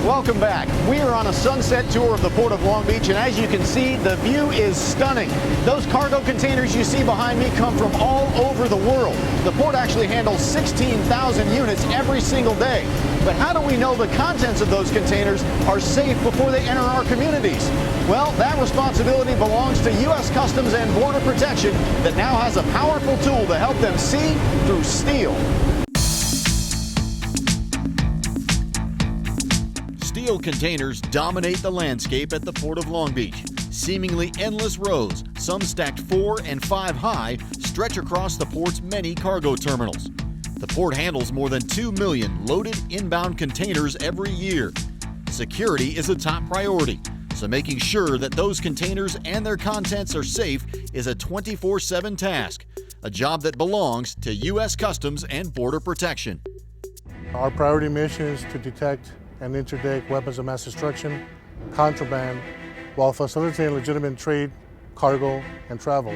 Welcome back. We are on a sunset tour of the Port of Long Beach, and as you can see, the view is stunning. Those cargo containers you see behind me come from all over the world. The port actually handles 16,000 units every single day. But how do we know the contents of those containers are safe before they enter our communities? Well, that responsibility belongs to U.S. Customs and Border Protection that now has a powerful tool to help them see through steel. Steel containers dominate the landscape at the Port of Long Beach. Seemingly endless rows, some stacked 4 and 5 high, stretch across the port's many cargo terminals. The port handles more than 2 million loaded inbound containers every year. Security is a top priority, so making sure that those containers and their contents are safe is a 24/7 task, a job that belongs to U.S. Customs and Border Protection. Our priority mission is to detect and interdict weapons of mass destruction, contraband, while facilitating legitimate trade, cargo, and travel.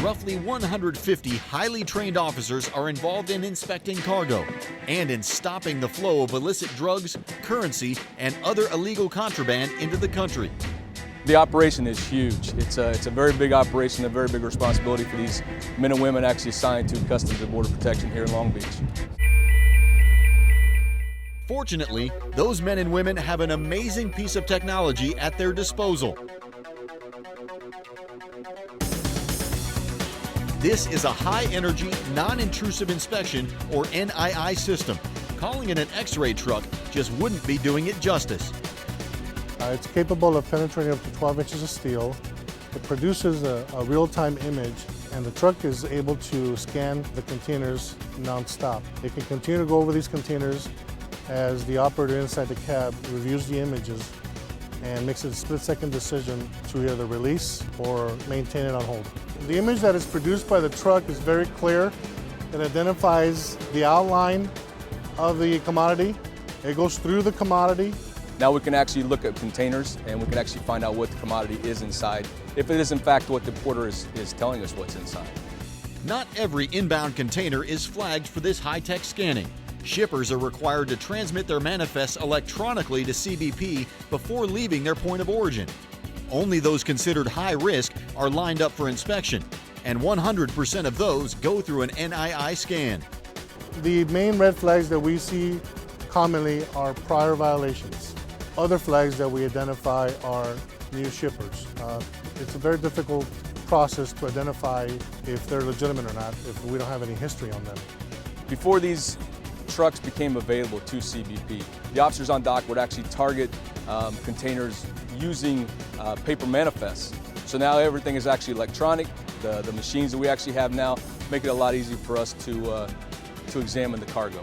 Roughly 150 highly trained officers are involved in inspecting cargo and in stopping the flow of illicit drugs, currency, and other illegal contraband into the country. The operation is huge. It's a very big operation, a very big responsibility for these men and women actually assigned to Customs and Border Protection here in Long Beach. Fortunately, those men and women have an amazing piece of technology at their disposal. This is a high-energy, non-intrusive inspection, or NII system. Calling it an X-ray truck just wouldn't be doing it justice. It's capable of penetrating up to 12 inches of steel. It produces a real-time image, and the truck is able to scan the containers non-stop. It can continue to go over these containers as the operator inside the cab reviews the images and makes a split-second decision to either release or maintain it on hold. The image that is produced by the truck is very clear. It identifies the outline of the commodity. It goes through the commodity. Now we can actually look at containers and we can actually find out what the commodity is inside, if it is in fact what the porter is telling us what's inside. Not every inbound container is flagged for this high-tech scanning. Shippers are required to transmit their manifests electronically to CBP before leaving their point of origin. Only those considered high risk are lined up for inspection, and 100% of those go through an NII scan. The main red flags that we see commonly are prior violations. Other flags that we identify are new shippers. It's a very difficult process to identify if they're legitimate or not if we don't have any history on them. Before these trucks became available to CBP, the officers on dock would actually target containers using paper manifests. So now everything is actually electronic. The machines that we actually have now make it a lot easier for us to examine the cargo.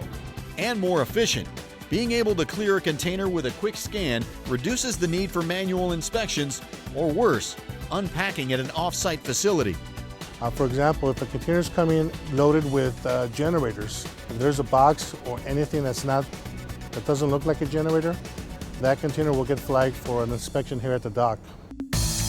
And more efficient. Being able to clear a container with a quick scan reduces the need for manual inspections, or worse, unpacking at an off-site facility. For example, if a container is coming in loaded with generators, if there's a box or anything that doesn't look like a generator, that container will get flagged for an inspection here at the dock.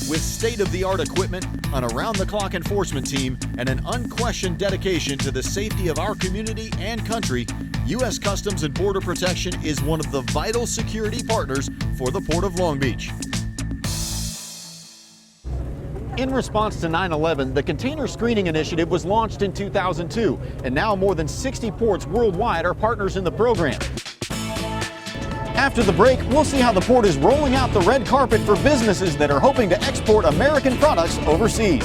With state-of-the-art equipment, an around-the-clock enforcement team, and an unquestioned dedication to the safety of our community and country, U.S. Customs and Border Protection is one of the vital security partners for the Port of Long Beach. In response to 9/11, the Container Screening Initiative was launched in 2002, and now more than 60 ports worldwide are partners in the program. After the break, we'll see how the port is rolling out the red carpet for businesses that are hoping to export American products overseas.